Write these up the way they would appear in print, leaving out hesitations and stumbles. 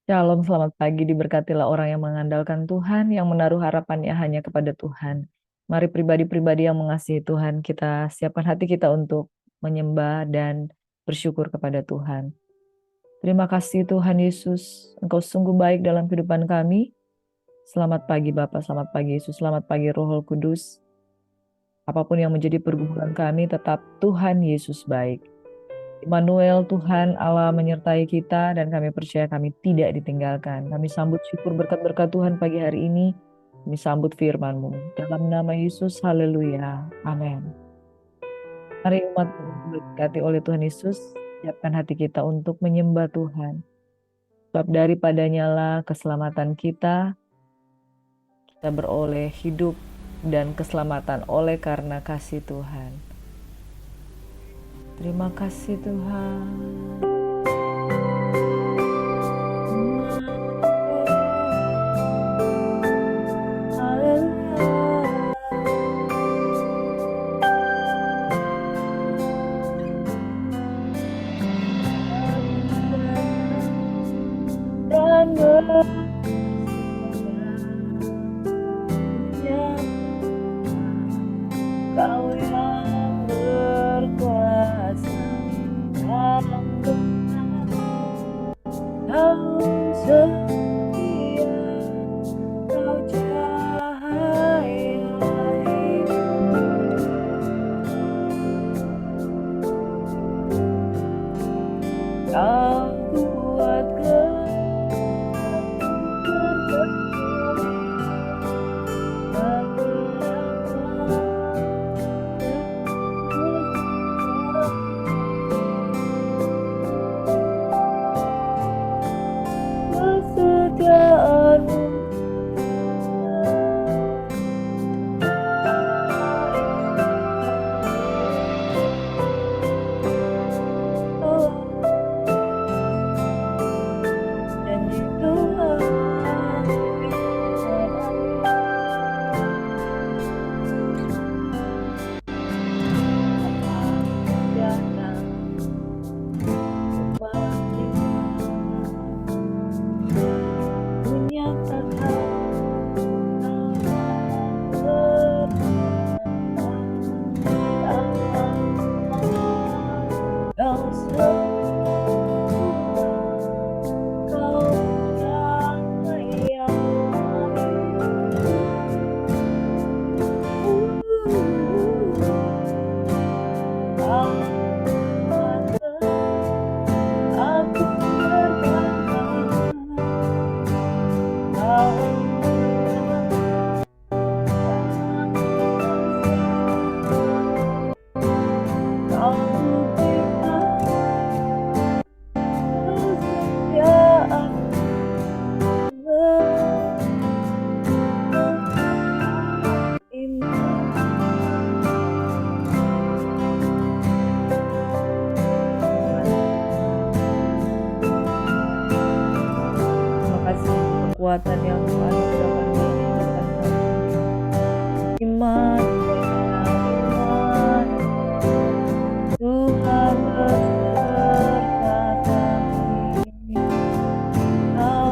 Shalom, selamat pagi. Diberkatilah orang yang mengandalkan Tuhan, yang menaruh harapannya hanya kepada Tuhan. Mari pribadi-pribadi yang mengasihi Tuhan, kita siapkan hati kita untuk menyembah dan bersyukur kepada Tuhan. Terima kasih Tuhan Yesus, Engkau sungguh baik dalam kehidupan kami. Selamat pagi Bapa, selamat pagi Yesus, selamat pagi Roh Kudus. Apapun yang menjadi pergumulan kami, tetap Tuhan Yesus baik. Immanuel, Tuhan Allah menyertai kita dan kami percaya kami tidak ditinggalkan. Kami sambut syukur berkat-berkat Tuhan pagi hari ini. Kami sambut firman-Mu. Dalam nama Yesus, haleluya. Amin. Mari umat berkati oleh Tuhan Yesus, siapkan hati kita untuk menyembah Tuhan. Sebab daripadanya lah keselamatan kita beroleh hidup dan keselamatan oleh karena kasih Tuhan. Terima kasih Tuhan. Kau yang berkuasa, Kau setia, Kau cahaya hidup, Kau kuatkan kesetiaan-Mu. Janji Tuhan datang menyatakan Kau kekuatan yang Tuhan berikan iman, Tuhan beserta kami. Kau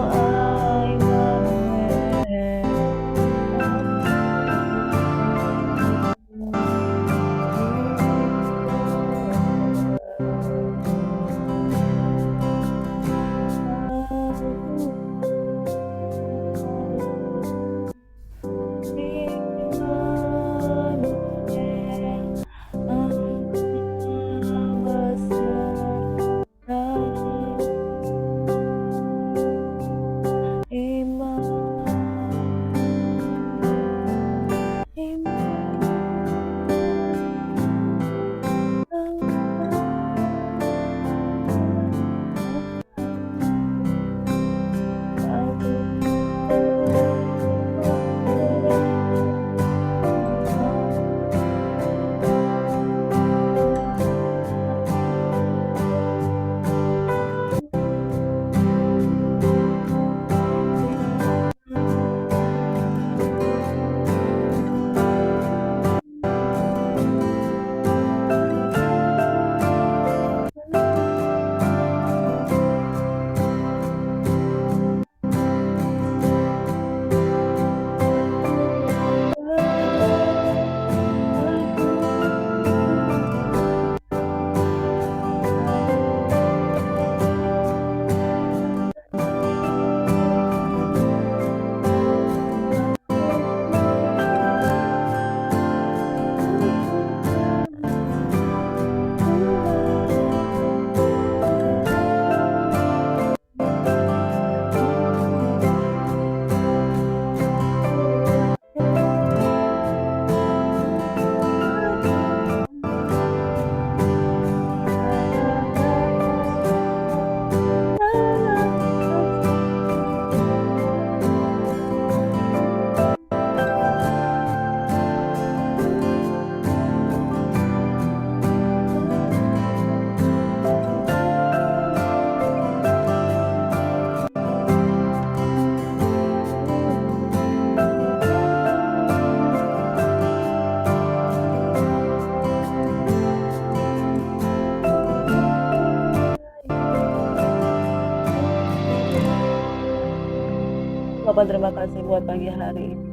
Bapak terima kasih buat pagi hari ini.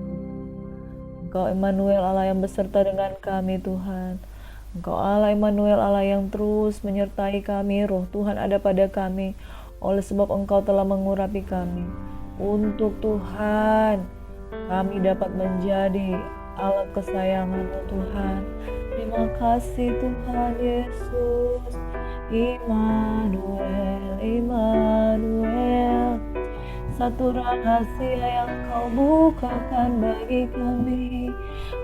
Engkau Immanuel, Allah yang beserta dengan kami Tuhan. Engkau Allah Immanuel, Allah yang terus menyertai kami. Roh Tuhan ada pada kami. Oleh sebab Engkau telah mengurapi kami. Untuk Tuhan kami dapat menjadi alat kesayangan-Mu Tuhan. Terima kasih Tuhan Yesus. Immanuel, Immanuel. Satu rahasia yang Kau bukakan bagi kami,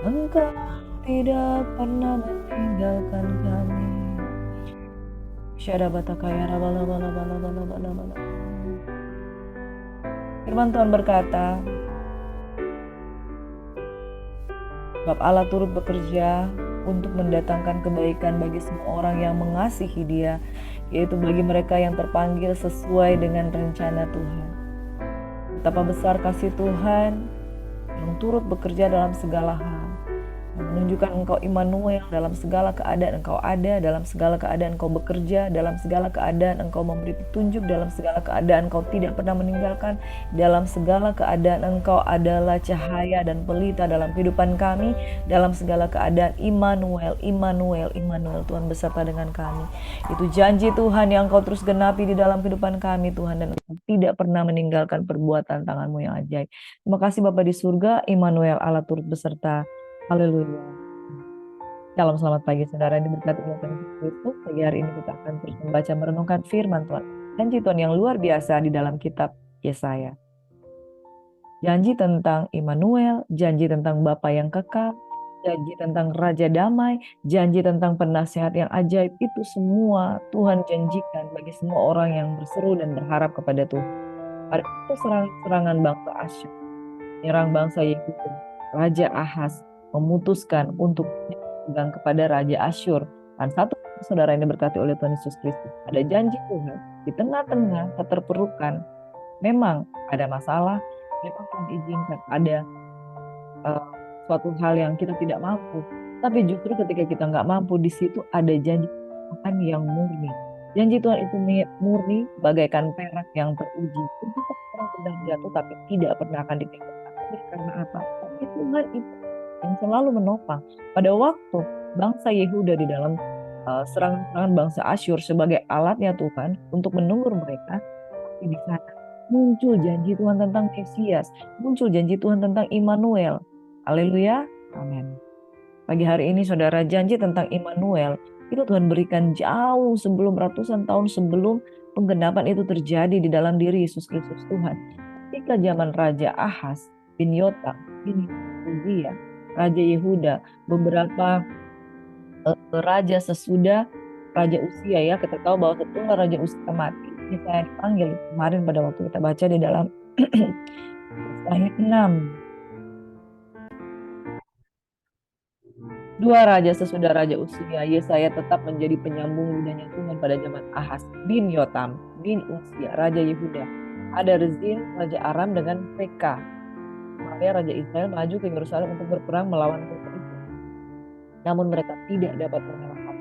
Engkau tidak pernah meninggalkan kami. Firman Tuhan berkata, sebab Allah turut bekerja untuk mendatangkan kebaikan bagi semua orang yang mengasihi Dia, yaitu bagi mereka yang terpanggil sesuai dengan rencana Tuhan. Betapa besar kasih Tuhan yang turut bekerja dalam segala hal, menunjukkan Engkau Immanuel dalam segala keadaan Engkau ada, dalam segala keadaan Engkau bekerja, dalam segala keadaan Engkau memberi petunjuk, dalam segala keadaan Engkau tidak pernah meninggalkan, dalam segala keadaan Engkau adalah cahaya dan pelita dalam kehidupan kami, dalam segala keadaan Immanuel, Immanuel, Immanuel, Tuhan beserta dengan kami. Itu janji Tuhan yang Engkau terus genapi di dalam kehidupan kami Tuhan, dan Engkau tidak pernah meninggalkan perbuatan tangan-Mu yang ajaib. Terima kasih Bapa di surga, Immanuel, Allah turut beserta. Haleluya. Shalom, selamat pagi saudara, diberkati oleh Tuhan Yesus Kristus. Pagi hari ini kita akan terus membaca merenungkan firman Tuhan. Janji Tuhan yang luar biasa di dalam kitab Yesaya. Janji tentang Immanuel, janji tentang Bapa yang kekal, janji tentang Raja Damai, janji tentang penasihat yang ajaib, itu semua Tuhan janjikan bagi semua orang yang berseru dan berharap kepada Tuhan. Pada waktu serangan bangsa Asyur, menyerang bangsa Yehuda, Raja Ahaz memutuskan untuk pegang kepada Raja Asyur. Dan satu saudara ini berkati oleh Tuhan Yesus Kristus, ada janji Tuhan di tengah-tengah keterpurukan. Memang ada masalah, memang Tuhan izinkan ada suatu hal yang kita tidak mampu. Tapi justru ketika kita nggak mampu, di situ ada janji Tuhan yang murni. Janji Tuhan itu murni bagaikan perak yang teruji. Itu orang sedang jatuh tapi tidak pernah akan ditinggalkan. Karena apa? Tapi Tuhan itu yang selalu menopang. Pada waktu bangsa Yehuda di dalam serangan-serangan bangsa Asyur sebagai alatnya Tuhan untuk menunggu mereka, tapi di sana muncul janji Tuhan tentang Mesias, muncul janji Tuhan tentang Immanuel. Haleluya, amin. Pagi hari ini saudara, janji tentang Immanuel itu Tuhan berikan jauh sebelum, ratusan tahun sebelum penggenapan itu terjadi di dalam diri Yesus Kristus Tuhan. Ketika zaman Raja Ahaz bin Yotam bin Uzia, Raja Yehuda, beberapa raja sesudah Raja Usia, ya, kita tahu bahwa setelah Raja Usia mati, Yesaya dipanggil kemarin pada waktu kita baca di dalam ayat 6. Dua raja sesudah Raja Usia, Yesaya tetap menjadi penyambung lidahnya Tuhan pada zaman Ahaz bin Yotam bin Usia, Raja Yehuda. Ada Rezin, Raja Aram dengan Pekah. Makanya Raja Israel maju ke Yerusalem untuk berperang melawan mereka itu. Namun mereka tidak dapat mengalahkan.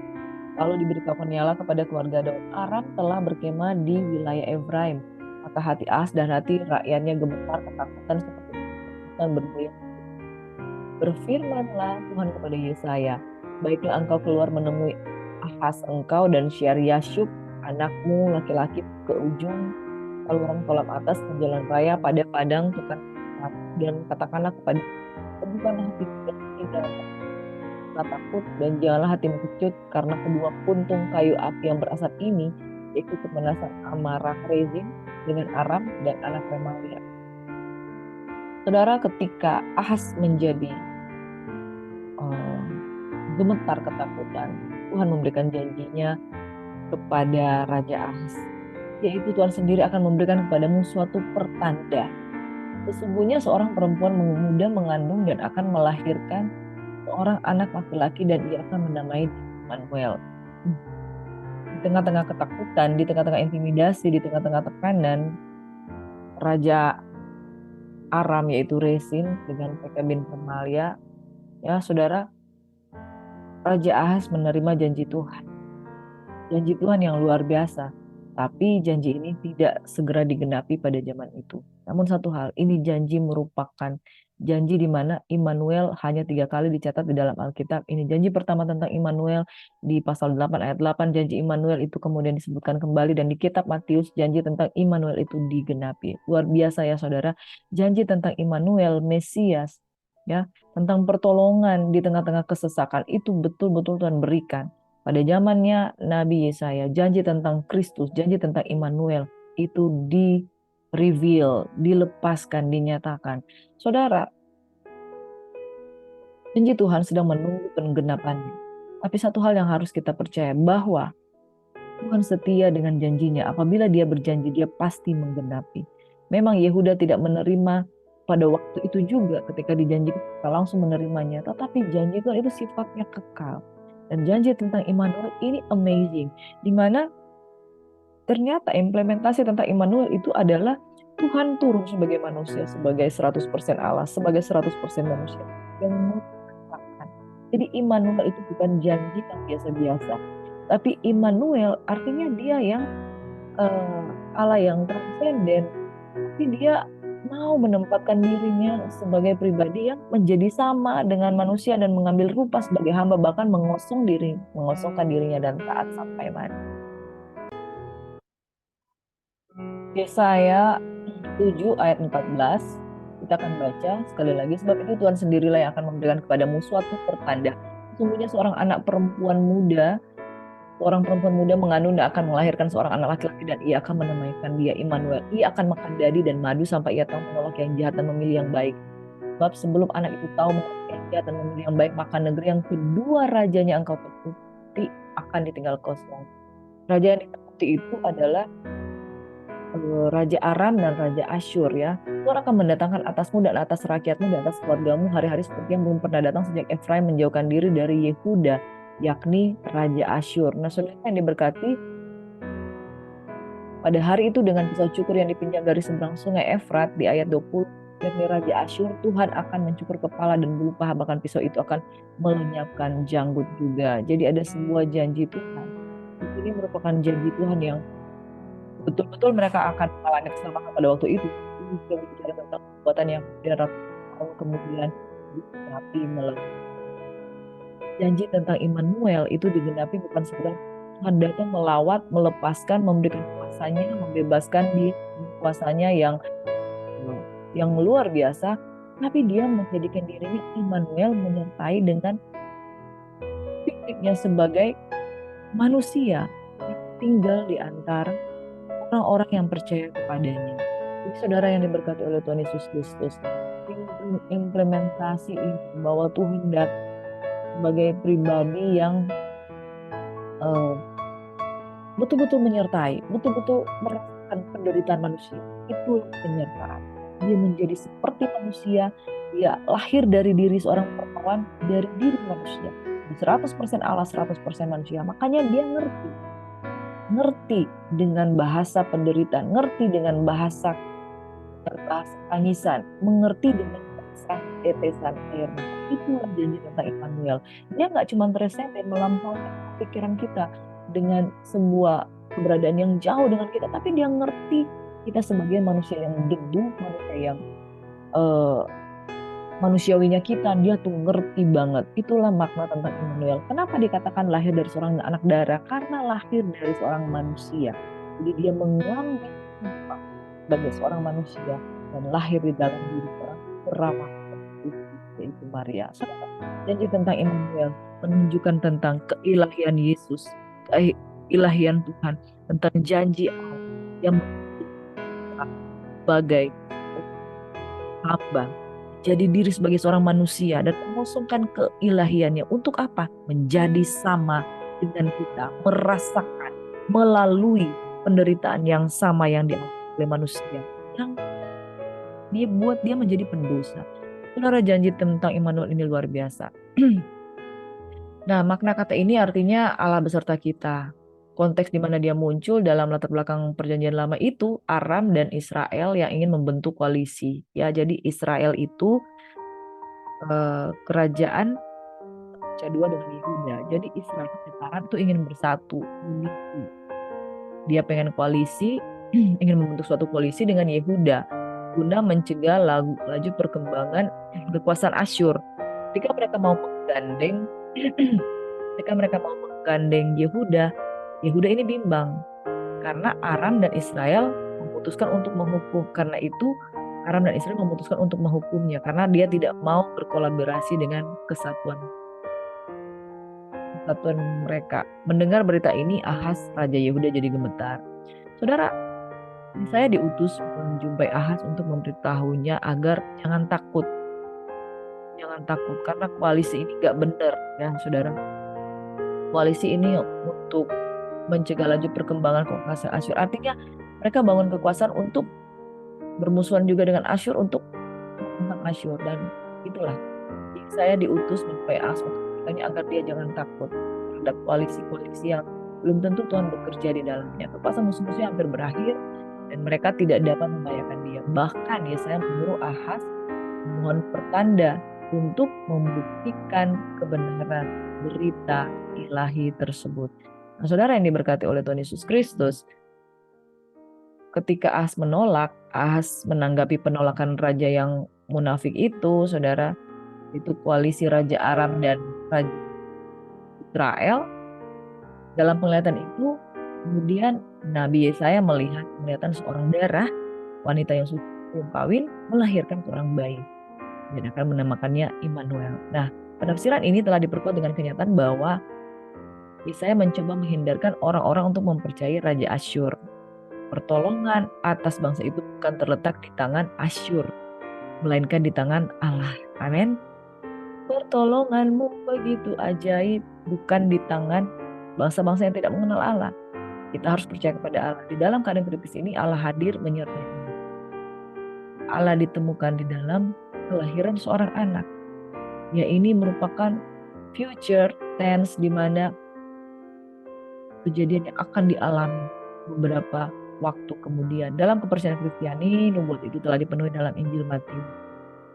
Lalu diberitahukan nyala kepada keluarga Daud, Aram telah berkemah di wilayah Efraim. Maka hati Ahaz dan hati rakyatnya gemetar ketakutan seperti ketakutan bergoyang. Berfirmanlah Tuhan kepada Yesaya, baiklah engkau keluar menemui Ahaz engkau dan Syar-Yashub anakmu laki-laki ke ujung saluran kolam atas ke jalan raya pada padang tukang dan katakanlah kepada teguhkanlah hati dan takut dan janganlah hatimu kecut karena kedua puntung kayu api yang berasap ini, yaitu pemanasan amarah Rezin dengan Aram dan anak Remalia. Saudara, ketika Ahaz menjadi gemetar ketakutan, Tuhan memberikan janjinya kepada Raja Ahaz, yaitu Tuhan sendiri akan memberikan kepadamu suatu pertanda. Sesungguhnya seorang perempuan muda mengandung dan akan melahirkan seorang anak laki-laki dan ia akan menamai Immanuel. Di tengah-tengah ketakutan, di tengah-tengah intimidasi, di tengah-tengah tekanan, Raja Aram yaitu Rezin dengan Pekah bin Remalia, ya saudara, Raja Ahaz menerima janji Tuhan. Janji Tuhan yang luar biasa. Tapi janji ini tidak segera digenapi pada zaman itu. Namun satu hal, ini janji merupakan janji di mana Immanuel hanya 3 kali dicatat di dalam Alkitab. Ini janji pertama tentang Immanuel di pasal 8 ayat 8. Janji Immanuel itu kemudian disebutkan kembali, dan di kitab Matius janji tentang Immanuel itu digenapi. Luar biasa ya saudara, janji tentang Immanuel, Mesias, ya, tentang pertolongan di tengah-tengah kesesakan itu betul-betul Tuhan berikan. Pada zamannya Nabi Yesaya, janji tentang Kristus, janji tentang Immanuel itu di-reveal, dilepaskan, dinyatakan. Saudara, janji Tuhan sedang menunggu penggenapannya. Tapi satu hal yang harus kita percaya, bahwa Tuhan setia dengan janjinya. Apabila dia berjanji, dia pasti menggenapi. Memang Yehuda tidak menerima pada waktu itu juga ketika dijanjikan, kita langsung menerimanya. Tetapi janji Tuhan itu sifatnya kekal. Dan janji tentang Immanuel ini amazing. Di mana ternyata implementasi tentang Immanuel itu adalah Tuhan turun sebagai manusia, sebagai 100% Allah, sebagai 100% manusia. Yang mengatakan. Jadi Immanuel itu bukan janji yang biasa-biasa. Tapi Immanuel artinya dia yang Allah yang transenden. Tapi dia mau menempatkan dirinya sebagai pribadi yang menjadi sama dengan manusia dan mengambil rupa sebagai hamba, bahkan mengosongkan dirinya dan taat sampai mati. Yesaya 7 ayat 14 kita akan baca sekali lagi. Sebab itu Tuhan sendirilah yang akan memberikan kepadamu suatu pertanda. Sesungguhnya seorang perempuan muda mengandung dan akan melahirkan seorang anak laki-laki, dan ia akan menamaikan dia Immanuel. Ia akan makan dadi dan madu sampai ia tahu menolak yang jahat dan memilih yang baik. Sebab sebelum anak itu tahu menolak yang jahat dan memilih yang baik, maka negeri yang kedua rajanya engkau takuti akan ditinggal kosong. Raja yang ditakuti itu adalah Raja Aram dan Raja Asyur, ya. Tuhan akan mendatangkan atasmu dan atas rakyatmu dan atas keluargamu hari-hari seperti yang belum pernah datang sejak Efraim menjauhkan diri dari Yehuda, yakni Raja Asyur. Nah, saudara yang diberkati, pada hari itu dengan pisau cukur yang dipinjam dari seberang sungai Efrat di ayat 20, yakni Raja Asyur, Tuhan akan mencukur kepala dan bulu paha, bahkan pisau itu akan melenyapkan janggut juga. Jadi ada sebuah janji Tuhan. Ini merupakan janji Tuhan yang betul-betul mereka akan mengalami keselamatan pada waktu itu. Ini juga bicara tentang perbuatan yang kemudian ratusan tahun kemudian digenapi melalui janji tentang Immanuel itu digenapi bukan sekedar Tuhan datang melawat, melepaskan, memberikan kuasanya, membebaskan di kuasanya yang luar biasa, tapi dia menjadikan dirinya Immanuel, menyertai dengan fisiknya sebagai manusia yang tinggal di antara orang-orang yang percaya kepadanya. Jadi saudara yang diberkati oleh Tuhan Yesus Kristus, implementasi ini bahwa Tuhan datang sebagai pribadi yang betul-betul menyertai, betul-betul merasakan penderitaan manusia. Itu penyertaan. Dia menjadi seperti manusia, dia lahir dari diri seorang perempuan, dari diri manusia. 100% Allah, 100% manusia. Makanya dia ngerti dengan bahasa penderitaan, ngerti dengan bahasa tangisan, mengerti dengan bahasa tetesan air mata. Itulah janji tentang Immanuel. Dia nggak cuma presenter melampaui pikiran kita dengan sebuah keberadaan yang jauh dengan kita, tapi dia ngerti kita sebagai manusia yang debu, manusia yang manusiawinya kita, dia tuh ngerti banget. Itulah makna tentang Immanuel. Kenapa dikatakan lahir dari seorang anak darah? Karena lahir dari seorang manusia. Jadi dia mengambil sifat sebagai seorang manusia dan lahir di dalam diri seorang perawat yaitu Maria. Janji tentang Immanuel menunjukkan tentang keilahian Yesus, keilahian Tuhan, tentang janji Allah yang sebagai hamba, jadi diri sebagai seorang manusia dan mengosongkan keilahiannya. Untuk apa? Menjadi sama dengan kita, merasakan, melalui penderitaan yang sama yang dialami oleh manusia, yang dia buat dia menjadi pendosa. Saudara, janji tentang Immanuel ini luar biasa. Nah, makna kata ini artinya Allah beserta kita. Konteks di mana dia muncul dalam latar belakang perjanjian lama itu Aram dan Israel yang ingin membentuk koalisi. Ya, jadi Israel itu kerajaan kedua dengan Yehuda. Jadi Israel dan Aram itu ingin bersatu, unity. Dia pengen koalisi, ingin membentuk suatu koalisi dengan Yehuda guna mencegah laju perkembangan kekuasaan Asyur. Ketika mereka mau menggandeng ketika mereka mau menggandeng Yehuda, Yehuda ini bimbang karena Aram dan Israel memutuskan untuk menghukum. Karena itu Aram dan Israel memutuskan untuk menghukumnya karena dia tidak mau berkolaborasi dengan kesatuan mereka. Mendengar berita ini, Ahaz Raja Yehuda jadi gemetar. Saudara, saya diutus menjumpai Ahaz untuk memberitahunya agar jangan takut. Jangan takut karena koalisi ini gak benar ya saudara. Koalisi ini untuk mencegah laju perkembangan kekuasaan Asyur. Artinya mereka bangun kekuasaan untuk bermusuhan juga dengan Asyur untuk tentang Asyur. Dan itulah saya diutus menjumpai Ahaz untuk bertanya agar dia jangan takut terhadap koalisi-koalisi yang belum tentu Tuhan bekerja di dalamnya. Kekuasaan musuh-musuhnya hampir berakhir dan mereka tidak dapat membahayakan dia. Bahkan Yesaya menyuruh Ahaz memohon pertanda untuk membuktikan kebenaran berita ilahi tersebut. Nah, saudara yang diberkati oleh Tuhan Yesus Kristus, ketika Ahaz menolak, Ahaz menanggapi penolakan raja yang munafik itu, saudara, itu koalisi Raja Aram dan Raja Israel. Dalam penglihatan itu, kemudian Nabi Yesaya melihat penglihatan seorang darah, wanita yang sudah belum kawin, melahirkan seorang bayi dan akan menamakannya Immanuel. Nah, penafsiran ini telah diperkuat dengan kenyataan bahwa Yesaya mencoba menghindarkan orang-orang untuk mempercayai Raja Asyur. Pertolongan atas bangsa itu bukan terletak di tangan Asyur, melainkan di tangan Allah. Amin. Pertolonganmu begitu ajaib, bukan di tangan bangsa-bangsa yang tidak mengenal Allah. Kita harus percaya kepada Allah. Di dalam keadaan kritis ini Allah hadir menyertai kita. Allah ditemukan di dalam kelahiran seorang anak. Ya, ini merupakan future tense di mana kejadian yang akan dialami beberapa waktu kemudian. Dalam kepercayaan Kristiani, nubuat itu telah dipenuhi dalam Injil Matius.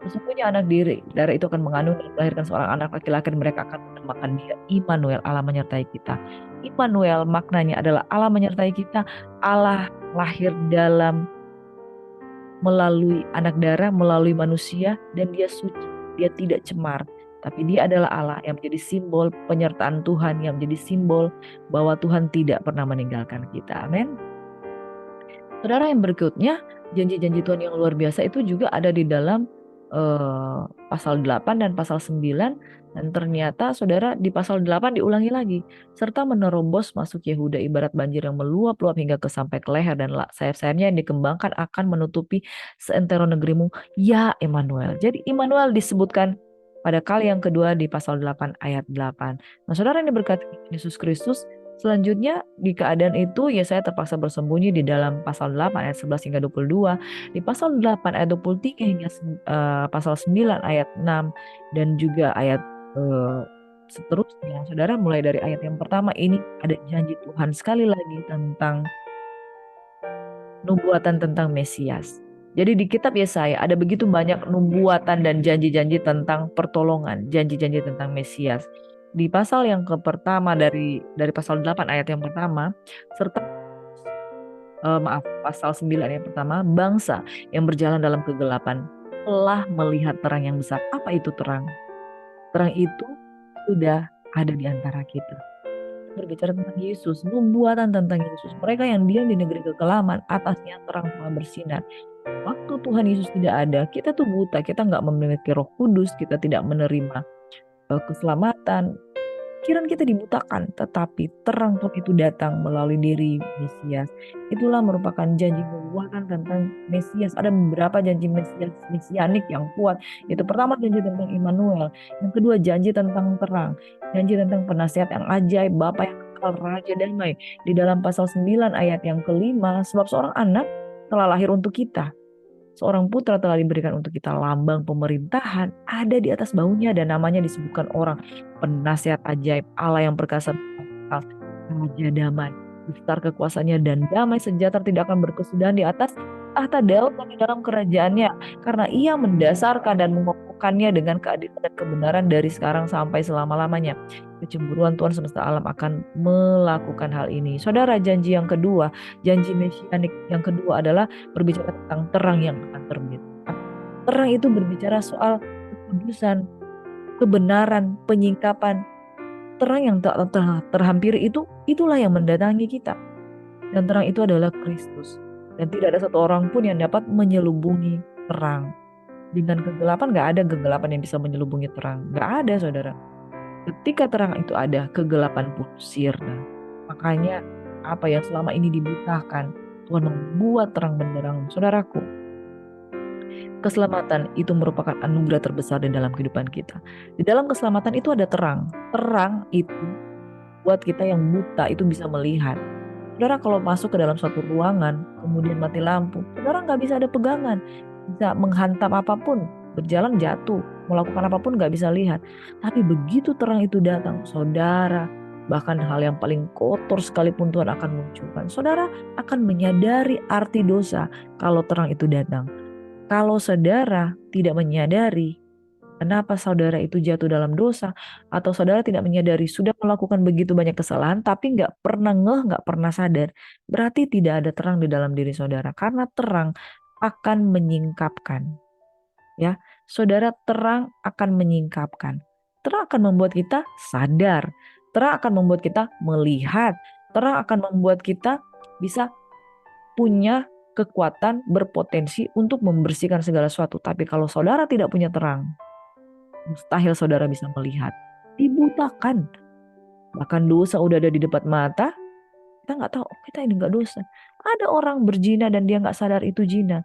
Sesungguhnya anak darah itu akan mengandung dan melahirkan seorang anak laki-laki dan mereka akan menamakan dia Immanuel, Allah menyertai kita. Immanuel maknanya adalah Allah menyertai kita. Allah lahir melalui anak darah, melalui manusia, dan dia suci, dia tidak cemar. Tapi dia adalah Allah yang menjadi simbol penyertaan Tuhan, yang menjadi simbol bahwa Tuhan tidak pernah meninggalkan kita. Amin. Saudara yang berikutnya, janji-janji Tuhan yang luar biasa itu juga ada di dalam pasal 8 dan pasal 9. Dan ternyata saudara di pasal 8 diulangi lagi. Serta menerobos masuk Yehuda ibarat banjir yang meluap-luap hingga sampai ke leher. Dan sayap-sayapnya yang dikembangkan akan menutupi seantero negerimu. Ya Immanuel. Jadi Immanuel disebutkan pada kali yang kedua di pasal 8 ayat 8. Nah saudara yang diberkati Yesus Kristus, selanjutnya di keadaan itu Yesaya terpaksa bersembunyi di dalam pasal 8 ayat 11 hingga 22, di pasal 8 ayat 23 hingga pasal 9 ayat 6 dan juga ayat seterusnya. Saudara, mulai dari ayat yang pertama ini ada janji Tuhan sekali lagi tentang nubuatan tentang Mesias. Jadi di kitab Yesaya ada begitu banyak nubuatan dan janji-janji tentang pertolongan, janji-janji tentang Mesias. Di pasal yang pertama dari pasal 8 ayat yang pertama serta pasal 9 yang pertama, bangsa yang berjalan dalam kegelapan telah melihat terang yang besar. Apa itu terang? Terang itu sudah ada di antara kita. Berbicara tentang Yesus, nubuatan tentang Yesus. Mereka yang diam di negeri kekelaman, atasnya terang telah bersinar. Waktu Tuhan Yesus tidak ada, kita tuh buta, kita nggak memiliki Roh Kudus, kita tidak menerima keselamatan. Pikiran kita dibutakan, tetapi terang Tuhan itu datang melalui diri Mesias. Itulah merupakan janji nubuatan tentang Mesias. Ada beberapa janji mesianik yang kuat. Itu pertama janji tentang Immanuel, yang kedua janji tentang terang, janji tentang penasihat yang ajaib, Bapa yang kekal, Raja damai. Di dalam pasal 9 ayat yang kelima, sebab seorang anak telah lahir untuk kita. Seorang putra telah diberikan untuk kita, lambang pemerintahan ada di atas bahunya dan namanya disebutkan orang penasihat ajaib, Allah yang perkasa, Raja damai. Besar kekuasaannya dan damai sejahtera tidak akan berkesudahan di atas tahta Daud dan di dalam kerajaannya, karena ia mendasarkan dan mengokohkan melakukannya dengan keadilan dan kebenaran dari sekarang sampai selama-lamanya. Kecemburuan Tuhan semesta alam akan melakukan hal ini. Saudara, janji yang kedua, janji mesianik yang kedua adalah berbicara tentang terang yang akan terbit. Terang itu berbicara soal kekudusan, kebenaran, penyingkapan. Terang yang tak terhampiri itulah yang mendatangi kita. Dan terang itu adalah Kristus. Dan tidak ada satu orang pun yang dapat menyelubungi terang. Dengan kegelapan gak ada kegelapan yang bisa menyelubungi terang. Gak ada, saudara. Ketika terang itu ada, kegelapan pun sirna. Makanya apa yang selama ini dibutakan, Tuhan membuat terang benderang. Saudaraku, keselamatan itu merupakan anugerah terbesar di dalam kehidupan kita. Di dalam keselamatan itu ada terang. Terang itu buat kita yang buta itu bisa melihat. Saudara kalau masuk ke dalam suatu ruangan, kemudian mati lampu, saudara nggak bisa ada pegangan, bisa menghantam apapun, berjalan jatuh, melakukan apapun nggak bisa lihat. Tapi begitu terang itu datang, saudara, bahkan hal yang paling kotor sekalipun Tuhan akan munculkan. Saudara akan menyadari arti dosa kalau terang itu datang. Kalau saudara tidak menyadari kenapa saudara itu jatuh dalam dosa, atau saudara tidak menyadari sudah melakukan begitu banyak kesalahan tapi nggak pernah nggak pernah sadar, berarti tidak ada terang di dalam diri saudara. Karena terang akan menyingkapkan, ya, saudara, terang akan menyingkapkan. Terang akan membuat kita sadar, terang akan membuat kita melihat, terang akan membuat kita bisa punya kekuatan, berpotensi untuk membersihkan segala sesuatu. Tapi kalau saudara tidak punya terang, mustahil saudara bisa melihat. Dibutakan. Bahkan dosa udah ada di depan mata, kita nggak tahu, kita ini nggak dosa. Ada orang berzina dan dia nggak sadar itu zina.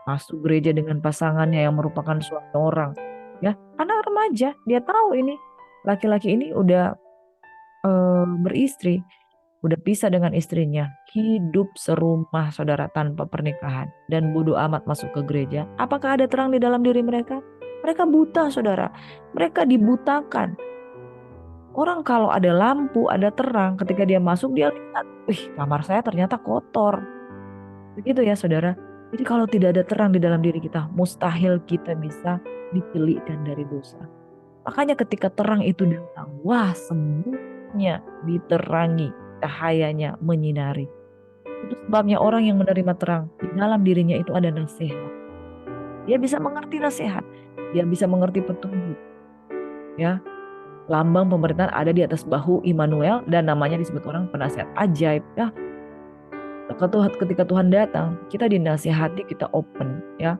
Masuk gereja dengan pasangannya yang merupakan suami orang. Ya, anak remaja, dia tahu ini laki-laki ini udah beristri, udah pisah dengan istrinya, hidup serumah saudara tanpa pernikahan, dan bodoh amat masuk ke gereja. Apakah ada terang di dalam diri mereka? Mereka buta, saudara. Mereka dibutakan. Orang kalau ada lampu, ada terang, ketika dia masuk dia lihat, wih, kamar saya ternyata kotor. Begitu ya, saudara. Jadi kalau tidak ada terang di dalam diri kita, mustahil kita bisa dipilihkan dari dosa. Makanya ketika terang itu datang, wah, semuanya diterangi, cahayanya menyinari. Itu sebabnya orang yang menerima terang, di dalam dirinya itu ada nasihat. Dia bisa mengerti nasihat, dia bisa mengerti petunjuk. Ya, lambang pemerintahan ada di atas bahu Immanuel dan namanya disebut orang penasihat ajaib. Ya, ketika Tuhan datang, kita dinasihati, kita open. Ya,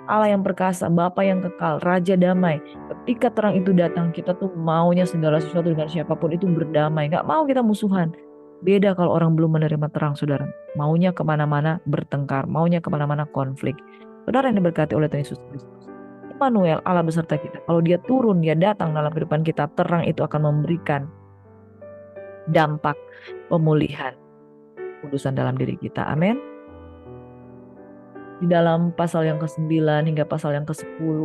Allah yang perkasa, Bapa yang kekal, Raja damai. Ketika terang itu datang, kita tuh maunya segala sesuatu dengan siapapun itu berdamai. Gak mau kita musuhan. Beda kalau orang belum menerima terang, saudara. Maunya kemana-mana bertengkar, maunya kemana-mana konflik. Saudara yang diberkati oleh Tuhan Yesus Kristus, Immanuel, Allah beserta kita. Kalau dia turun, dia datang dalam kehidupan kita, terang itu akan memberikan dampak pemulihan, kudusan dalam diri kita. Amin. Di dalam pasal yang ke-9 hingga pasal yang ke-10,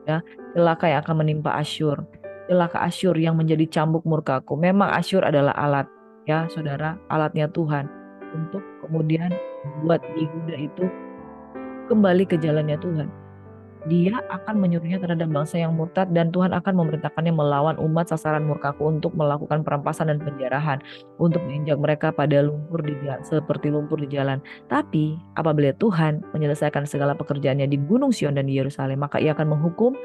ya, celaka yang akan menimpa Asyur. Celaka Asyur yang menjadi cambuk murkaku. Memang Asyur adalah alat, ya saudara, alatnya Tuhan untuk kemudian membuat Yehuda itu kembali ke jalannya Tuhan. Dia akan menyuruhnya terhadap bangsa yang murtad dan Tuhan akan memerintahkannya melawan umat sasaran murkaku untuk melakukan perampasan dan penjarahan, untuk menginjak mereka pada lumpur di jalan, seperti lumpur di jalan. Tapi apabila Tuhan menyelesaikan segala pekerjaannya di Gunung Sion dan di Yerusalem, maka ia akan menghukum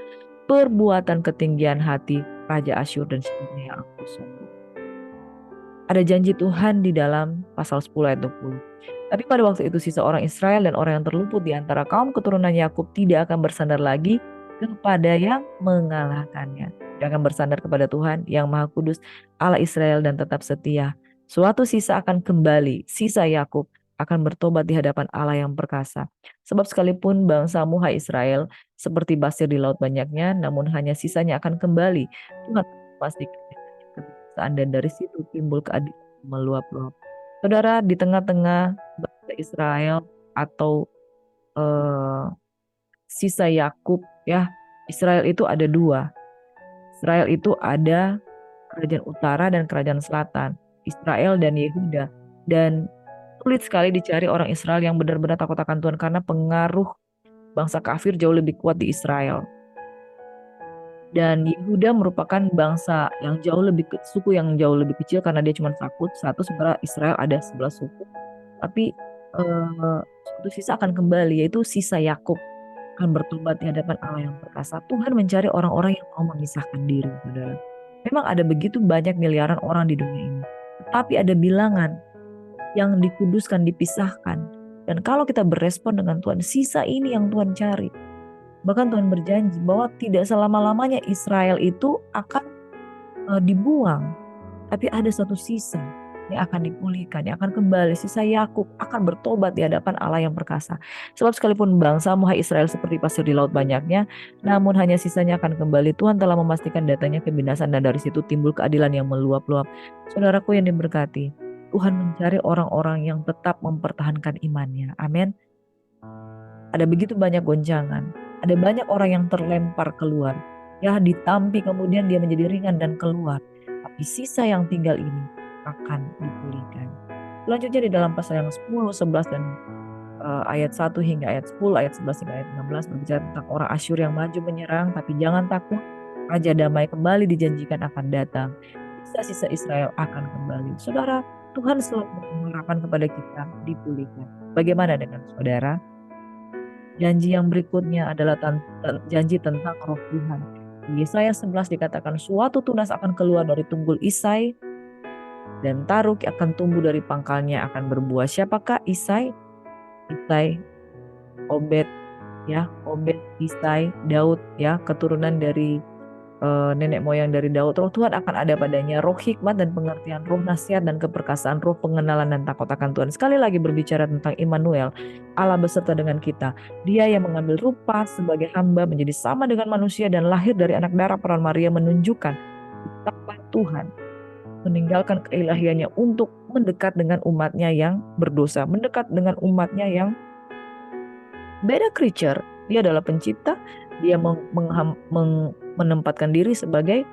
perbuatan ketinggian hati Raja Asyur dan seluruhnya yang aku sungguh. Ada janji Tuhan di dalam pasal 10 ayat 20. Tapi pada waktu itu sisa orang Israel dan orang yang terluput di antara kaum keturunan Yakub tidak akan bersandar lagi kepada yang mengalahkannya. Dia akan bersandar kepada Tuhan yang Maha Kudus, Allah Israel, dan tetap setia. Suatu sisa akan kembali, sisa Yakub akan bertobat di hadapan Allah yang perkasa. Sebab sekalipun bangsamu, hai Israel, seperti pasir di laut banyaknya, namun hanya sisanya akan kembali. Tuhan pastikan kebiasaan, dan dari situ timbul keadilan meluap-luap. Saudara, di tengah-tengah bangsa Israel atau sisa Yakub, ya, Israel itu ada dua. Israel itu ada kerajaan utara dan kerajaan selatan, Israel dan Yehuda. Dan sulit sekali dicari orang Israel yang benar-benar takut akan Tuhan karena pengaruh bangsa kafir jauh lebih kuat di Israel. Dan Yehuda merupakan bangsa yang jauh lebih suku yang jauh lebih kecil karena dia cuma satu, sementara Israel ada 11 suku. Tapi suatu sisa akan kembali, yaitu sisa Yakub akan bertobat di hadapan Allah yang perkasa. Tuhan mencari orang-orang yang mau memisahkan diri, saudara. Memang ada begitu banyak miliaran orang di dunia ini, tetapi ada bilangan yang dikuduskan, dipisahkan. Dan kalau kita berespon dengan Tuhan, sisa ini yang Tuhan cari. Bahkan Tuhan berjanji bahwa tidak selama-lamanya Israel itu akan dibuang. Tapi ada satu sisa yang akan dipulihkan, yang akan kembali. Sisa Yakub akan bertobat di hadapan Allah yang perkasa. Sebab sekalipun bangsamu hai Israel seperti pasir di laut banyaknya, namun hanya sisanya akan kembali. Tuhan telah memastikan datanya kebinasan dan dari situ timbul keadilan yang meluap-luap. Saudaraku yang diberkati, Tuhan mencari orang-orang yang tetap mempertahankan imannya. Amin. Ada begitu banyak goncangan. Ada banyak orang yang terlempar keluar. Ya, ditampi kemudian dia menjadi ringan dan keluar. Tapi sisa yang tinggal ini akan dipulihkan. Selanjutnya di dalam pasal yang 10, 11 dan ayat 1 hingga ayat 10, ayat 11 hingga ayat 16 berbicara tentang orang Asyur yang maju menyerang, tapi jangan takut, Raja damai kembali dijanjikan akan datang. Sisa-sisa Israel akan kembali. Saudara, Tuhan selalu mengharapkan kepada kita dipulihkan. Bagaimana dengan saudara? Janji yang berikutnya adalah janji tentang roh Tuhan. Di Yesaya 11 dikatakan suatu tunas akan keluar dari tunggul Isai dan taruk akan tumbuh dari pangkalnya akan berbuah. Siapakah Isai? Isai, Obed, ya, Obed, Isai, Daud, ya, keturunan dari nenek moyang dari Daud. Roh Tuhan akan ada padanya, roh hikmat dan pengertian, roh nasihat dan keperkasaan, roh pengenalan dan takut akan Tuhan. Sekali lagi berbicara tentang Immanuel, Allah beserta dengan kita. Dia yang mengambil rupa sebagai hamba menjadi sama dengan manusia dan lahir dari anak darah perawan Maria menunjukkan betapa Tuhan meninggalkan keilahiannya untuk mendekat dengan umatnya yang berdosa, mendekat dengan umatnya yang beda creature. Dia adalah pencipta, dia menempatkan diri sebagai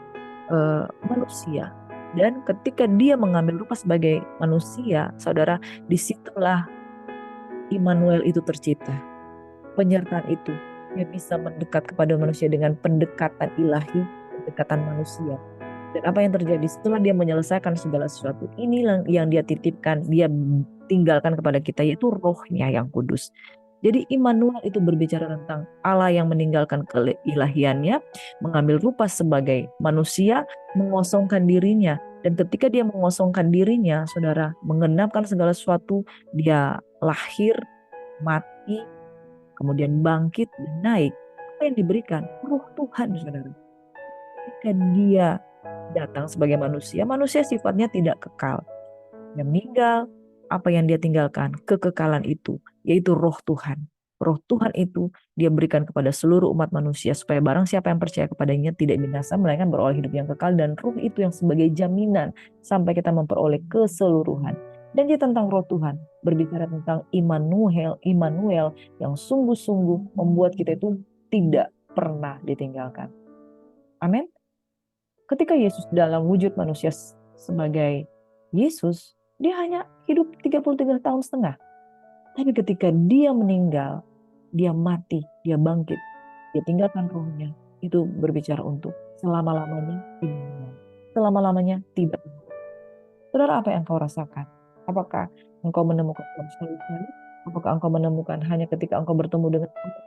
manusia. Dan ketika dia mengambil rupa sebagai manusia, saudara, disitulah Immanuel itu tercipta. Penyertaan itu, dia bisa mendekat kepada manusia dengan pendekatan ilahi, pendekatan manusia. Dan apa yang terjadi setelah dia menyelesaikan segala sesuatu, inilah yang dia titipkan, dia tinggalkan kepada kita, yaitu rohnya yang kudus. Jadi Immanuel itu berbicara tentang Allah yang meninggalkan keilahiannya, mengambil rupa sebagai manusia, mengosongkan dirinya. Dan ketika dia mengosongkan dirinya, saudara, mengenapkan segala sesuatu, dia lahir, mati, kemudian bangkit dan naik. Apa yang diberikan? Roh Tuhan, saudara. Ketika dia datang sebagai manusia, manusia sifatnya tidak kekal. Dia meninggal, apa yang dia tinggalkan? Kekekalan itu, yaitu roh Tuhan. Roh Tuhan itu dia berikan kepada seluruh umat manusia supaya barang siapa yang percaya kepadanya tidak binasa melainkan beroleh hidup yang kekal, dan roh itu yang sebagai jaminan sampai kita memperoleh keseluruhan. Dan dia tentang roh Tuhan berbicara tentang Immanuel, Immanuel yang sungguh-sungguh membuat kita itu tidak pernah ditinggalkan. Amin. Ketika Yesus dalam wujud manusia sebagai Yesus, dia hanya hidup 33 tahun setengah. Tapi ketika dia meninggal, dia mati, dia bangkit, dia tinggalkan rohnya. Itu berbicara untuk selama-lamanya tidak. Selama-lamanya tidak. Saudara, apa yang kau rasakan? Apakah engkau menemukan sekali? Apakah engkau menemukan hanya ketika engkau bertemu dengan Allah?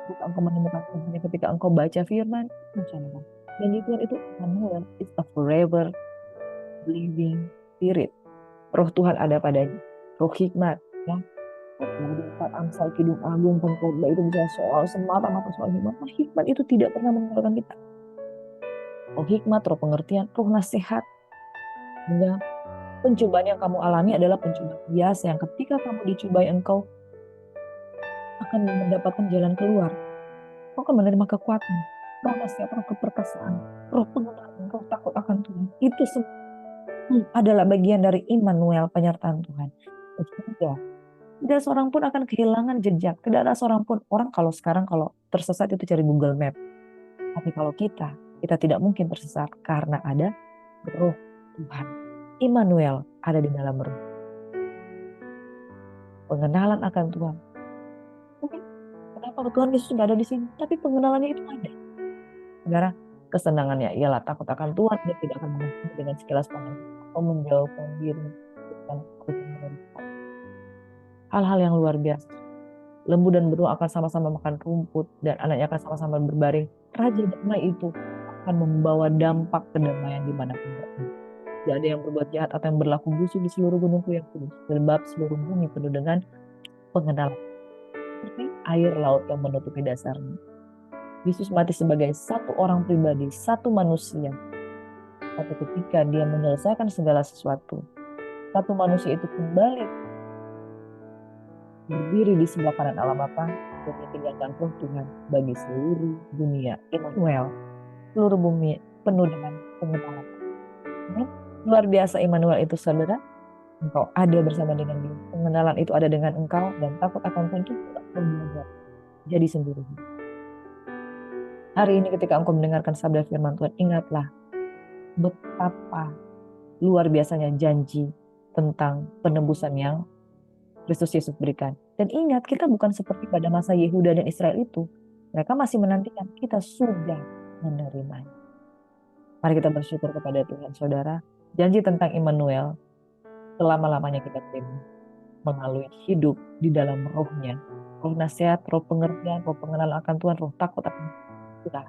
Apakah engkau menemukan hanya ketika engkau baca firman? Macam-macam. Dan Tuhan itu Immanuel, it's a forever living spirit. Roh Tuhan ada padanya, roh hikmat, ya. Saat Amsal Kidung Agung pengkhotbah itu bicara soal semata-mata soal hikmat. Nah, hikmat itu tidak pernah meninggalkan kita. Roh hikmat, roh pengertian, roh nasihat. Hingga pencobaan yang kamu alami adalah pencobaan biasa yang ketika kamu dicobai engkau akan mendapatkan jalan keluar. Kau akan menerima kekuatan, roh nasihat, roh keperkasaan, roh pengenalan, roh takut akan Tuhan. Itu semua adalah bagian dari Immanuel, penyertaan Tuhan. Sehingga tidak seorang pun akan kehilangan jejak. Tidak ada seorang pun. Orang kalau sekarang kalau tersesat itu cari Google Map. Tapi kalau kita tidak mungkin tersesat karena ada roh Tuhan. Immanuel ada di dalam roh. Pengenalan akan Tuhan. Mungkin kenapa Tuhan Yesus nggak ada di sini? Tapi pengenalannya itu ada. Saudara, Kesenangannya ialah takut akan Tuhan, dia tidak akan menghakimi dengan sekilas pandang atau menjauhkan diri dengan kebenaran. Hal-hal yang luar biasa. Lembu dan beruang akan sama-sama makan rumput dan anaknya akan sama-sama berbaring. Raja damai itu akan membawa dampak kedamaian di manapun berada. Tidak ada yang berbuat jahat atau yang berlaku busuk di seluruh gunungku yang kudus. Sebab seluruh bumi penuh dengan pengenalan. Seperti air laut yang menutupi dasarnya. Yesus mati sebagai satu orang pribadi, satu manusia. Tapi ketika dia menyelesaikan segala sesuatu, satu manusia itu kembali berdiri di sebelah kanan Allah Bapa dan ditinggalkan roh Tuhan bagi seluruh dunia. Immanuel, seluruh bumi penuh dengan pengenalan. Luar biasa Immanuel itu, saudara. Engkau ada bersama dengan dia. Pengenalan itu ada dengan engkau dan takut akan Tuhan itu tidak perlu belajar. Jadi sendiri. Hari ini ketika engkau mendengarkan sabda firman Tuhan, ingatlah betapa luar biasanya janji tentang penebusan yang Kristus Yesus berikan. Dan ingat, kita bukan seperti pada masa Yehuda dan Israel itu. Mereka masih menantikan, kita sudah menerimanya. Mari kita bersyukur kepada Tuhan, saudara. Janji tentang Immanuel, selama-lamanya kita terima. Melalui hidup di dalam rohnya. Roh nasihat, roh pengertian, roh pengenalan akan Tuhan, roh takut akan kita.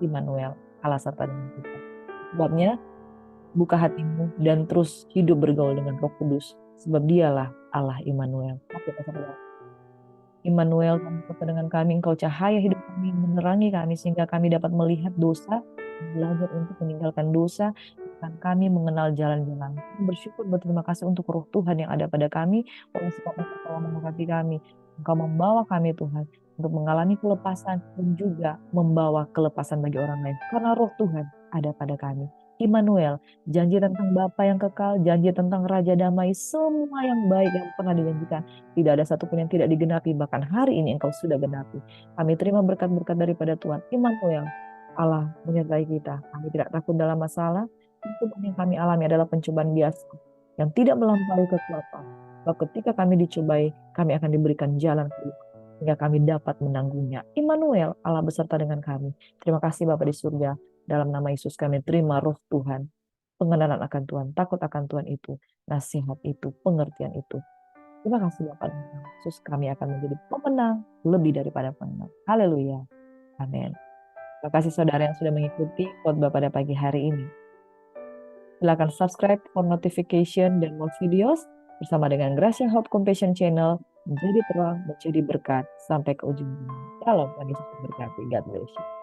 Immanuel, Allah serta dengan kita. Sebabnya, buka hatimu dan terus hidup bergaul dengan Roh Kudus. Sebab dialah Allah Immanuel. Immanuel, kamu serta dengan kami, engkau cahaya hidup kami, menerangi kami sehingga kami dapat melihat dosa, belajar untuk meninggalkan dosa, dan kami mengenal jalan-jalan. Bersyukur, berterima kasih untuk Roh Tuhan yang ada pada kami, oleh sebab Engkau telah mengurapi kami. Engkau membawa kami Tuhan untuk mengalami kelepasan dan juga membawa kelepasan bagi orang lain. Karena Roh Tuhan ada pada kami. Immanuel, janji tentang Bapa yang kekal, janji tentang Raja Damai, semua yang baik yang pernah dijanjikan. Tidak ada satupun yang tidak digenapi, bahkan hari ini engkau sudah genapi. Kami terima berkat-berkat daripada Tuhan. Immanuel, Allah menyertai kita. Kami tidak takut dalam masalah. Pencobaan yang kami alami adalah pencobaan biasa, yang tidak melampaui kekuatan. Sebab ketika kami dicobai, kami akan diberikan jalan keluar, sehingga kami dapat menanggungnya. Immanuel, Allah beserta dengan kami. Terima kasih Bapa di surga. Dalam nama Yesus kami terima roh Tuhan, pengenalan akan Tuhan, takut akan Tuhan itu, nasihat itu, pengertian itu. Terima kasih Bapak dan Yesus, kami akan menjadi pemenang lebih daripada pemenang. Haleluya. Amin. Terima kasih saudara yang sudah mengikuti khotbah pada pagi hari ini. Silakan subscribe for notification dan more videos bersama dengan Gracia Hope Compassion Channel, menjadi terang, menjadi berkat sampai ke ujung dunia. Shalom, Tuhan Yesus memberkati. God bless you.